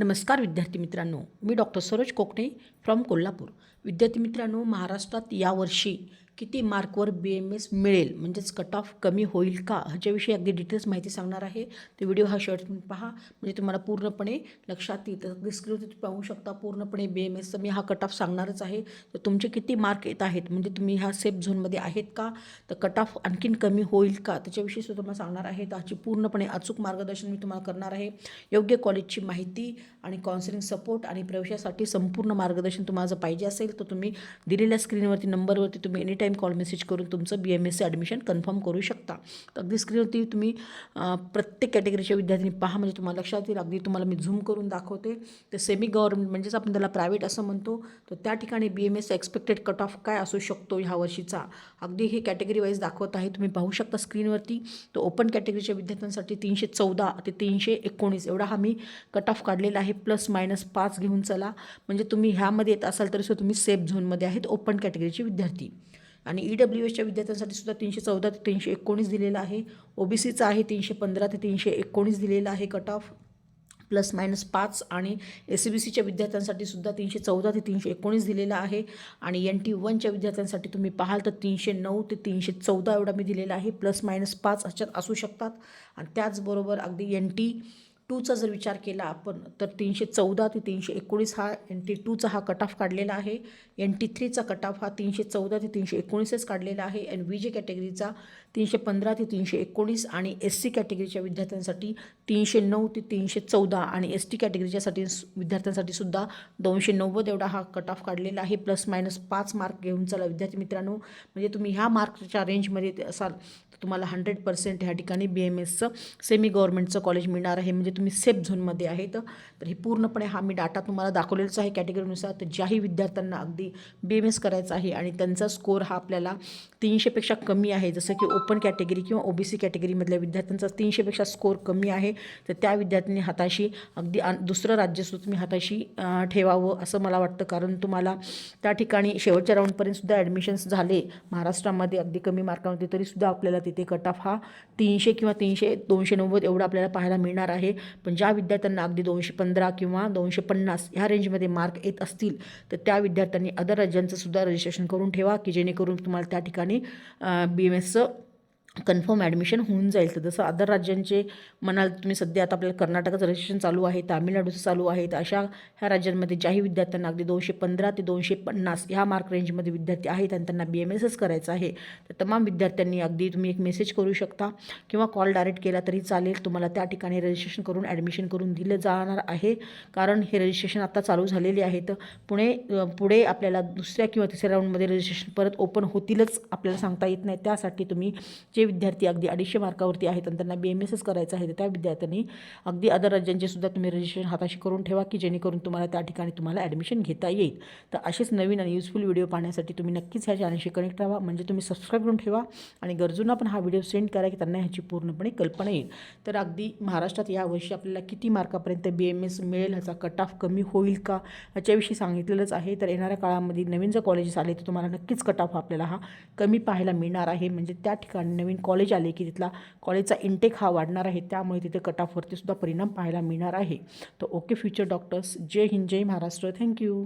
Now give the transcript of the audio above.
नमस्कार विद्यार्थी मित्रांनो, मी डॉक्टर सरोज कोकणे फ्रॉम कोल्हापूर। विद्यार्थी मित्रांनो, महाराष्ट्रात यावर्षी किती मार्कवर BMS मिळेल म्हणजेच कट ऑफ कमी होईल का ह्याच्याविषयी अगदी डिटेल्स माहिती सांगणार आहे। तर व्हिडिओ हा शेवटपर्यंत पहा म्हणजे तुम्हाला पूर्णपणे लक्षात येईल। तर स्क्रीनवर तुम्ही पाहू शकता पूर्णपणे BMSचा मी हा कट ऑफ सांगणारच आहे। तर तुमचे किती मार्क येत आहेत म्हणजे तुम्ही ह्या सेफ झोनमध्ये आहेत का, तर कट ऑफ आणखीन कमी होईल का त्याच्याविषयी सुद्धा तुम्हाला सांगणार आहे। तर ह्याची पूर्णपणे अचूक मार्गदर्शन मी तुम्हाला करणार आहे। योग्य कॉलेजची माहिती आणि काउन्सिलिंग सपोर्ट आणि प्रवेशासाठी संपूर्ण मार्गदर्शन तुम्हाला जर पाहिजे असेल तर तुम्ही दिलेल्या स्क्रीनवरती नंबरवरती तुम्ही एनी टाईम कॉल मेसेज करून तुमचं BMSचं ॲडमिशन कन्फर्म करू शकता। तर अगदी स्क्रीनवरती तुम्ही प्रत्येक कॅटेगरीच्या विद्यार्थ्यांनी पहा म्हणजे तुम्हाला लक्षात येईल। अगदी तुम्हाला मी झूम करून दाखवते। तर सेमी गव्हर्नमेंट म्हणजेच आपण त्याला प्रायव्हेट असं म्हणतो, तर त्या ठिकाणी BMSचा एक्सपेक्टेड कट ऑफ काय असू शकतो ह्या वर्षीचा अगदी हे कॅटेगरी वाईज दाखवत आहे। तुम्ही पाहू शकता स्क्रीनवरती। तर ओपन कॅटेगरीच्या विद्यार्थ्यांसाठी 314 ते 319 एवढा हा मी कट ऑफ काढलेला आहे। ±5 घेऊन चला म्हणजे तुम्ही ह्यामध्ये येत असाल तरी सुद्धा तुम्ही सेफ झोनमध्ये आहेत ओपन कॅटेगरीचे विद्यार्थी। आणि EWSच्या विद्यार्थ्यांसाठी सुद्धा 314 ते 319 दिलेला आहे। OBCचा आहे 315 ते 319 दिलेला आहे कट ऑफ ±5 आणि SCBCच्या विद्यार्थ्यांसाठी सुद्धा 314 ते 319 दिलेला आहे। आणि NT1च्या विद्यार्थ्यांसाठी तुम्ही पाहाल तर 309 ते 314 एवढा मी दिलेला आहे। ±5 ह्याच्यात असू शकतात। आणि त्याचबरोबर अगदी NT2चा जर विचार केला आपण तर 314 ते 319 हा NT2चा हा कट ऑफ काढलेला आहे। NT3चा कट ऑफ हा 314 ते 319च काढलेला आहे। आणि VJ कॅटेगरीचा 315 ते 319 आणि SC कॅटेगरीच्या विद्यार्थ्यांसाठी 309 ते 314 आणि ST कॅटेगरीच्यासाठी विद्यार्थ्यांसाठी सुद्धा 290 एवढा हा कट ऑफ काढलेला आहे। ±5 मार्क घेऊन चला विद्यार्थी मित्रांनो म्हणजे तुम्ही ह्या मार्कच्या रेंजमध्ये असाल तर तुम्हाला 100% ह्या ठिकाणी BMSचं सेमी गव्हर्नमेंटचं कॉलेज मिळणार आहे म्हणजे तुम्ही सेफ झोनमध्ये आहेत। तर हे पूर्णपणे हा मी डाटा तुम्हाला दाखवलेलाच आहे कॅटेगरीनुसार। तर ज्याही विद्यार्थ्यांना अगदी BMS करायचं आहे आणि त्यांचा स्कोर हा आपल्याला 300पेक्षा कमी आहे, जसं की ओपन कॅटेगरी किंवा OBC कॅटेगरीमधल्या विद्यार्थ्यांचा 300पेक्षा स्कोर कमी आहे, तर त्या विद्यार्थ्यांनी हाताशी अगदी दुसरं राज्यसुद्धा तुम्ही हाताशी ठेवावं असं मला वाटतं। कारण तुम्हाला त्या ठिकाणी शेवटच्या राऊंडपर्यंतसुद्धा ॲडमिशन्स झाले महाराष्ट्रामध्ये अगदी कमी मार्कावरती, तरीसुद्धा आपल्याला तिथे कट ऑफ हा 300 किंवा 290 एवढा आपल्याला पाहायला मिळणार आहे। पण ज्या विद्यार्थ्यांना अगदी 215 किंवा 250 ह्या रेंजमध्ये मार्क येत असतील तर त्या विद्यार्थ्यांनी अदर राज्यांचं सुद्धा रजिस्ट्रेशन करून ठेवा की जेणेकरून तुम्हाला त्या ठिकाणी BMSचं कन्फर्म ॲडमिशन होऊन जाईल। तर जसं अदर राज्यांचे म्हणाल तुम्ही सध्या आता आपल्याला कर्नाटकाचं रजिस्ट्रेशन चालू आहे, तामिळनाडूचं चालू आहे, तर अशा ह्या राज्यांमध्ये ज्याही विद्यार्थ्यांना अगदी 215 ते 250 ह्या मार्क रेंजमध्ये विद्यार्थी आहेत आणि त्यांना BMSच करायचं आहे तर तमाम विद्यार्थ्यांनी अगदी तुम्ही एक मेसेज करू शकता किंवा कॉल डायरेक्ट केला तरी चालेल। तुम्हाला त्या ठिकाणी रजिस्ट्रेशन करून ॲडमिशन करून दिलं जाणार आहे कारण हे रजिस्ट्रेशन आता चालू झालेले आहेत। पुढे आपल्याला दुसऱ्या किंवा तिसऱ्या राऊंडमध्ये रजिस्ट्रेशन परत ओपन होतीलच आपल्याला सांगता येत नाही। त्यासाठी तुम्ही जे विद्यार्थी अगदी 250 मार्कावरती आहेत आणि त्यांना BMSच करायचं आहे तर त्या विद्यार्थ्यांनी अगदी अदर राज्यांचे सुद्धा तुम्ही रजिस्ट्रेशन हाताशी करून ठेवा की जेणेकरून तुम्हाला त्या ठिकाणी तुम्हाला ॲडमिशन घेता येईल। तर असेच नवीन आणि युजफुल व्हिडिओ पाहण्यासाठी तुम्ही नक्कीच ह्या चॅनलशी कनेक्ट राहा म्हणजे तुम्ही सबस्क्राईब करून ठेवा आणि गरजूंना पण हा व्हिडिओ सेंड करा की त्यांना ह्याची पूर्णपणे कल्पना येईल। तर अगदी महाराष्ट्रात यावर्षी आपल्याला किती मार्कापर्यंत BMS मिळेल, ह्याचा कट ऑफ कमी होईल का ह्याच्याविषयी सांगितलेलंच आहे। तर येणाऱ्या काळामध्ये नवीन जर कॉलेजेस आले तर तुम्हाला नक्कीच कट ऑफ आपल्याला हा कमी पाहायला मिळणार आहे म्हणजे त्या ठिकाणी नवीन कॉलेज आले की तिथला कॉलेजचा इंटेक हा वाढणार आहे, त्यामुळे तिथे कट ऑफवरती सुद्धा परिणाम पाहायला मिळणार आहे। तर ओके फ्युचर डॉक्टर्स, जय हिंद जय महाराष्ट्र, थँक्यू।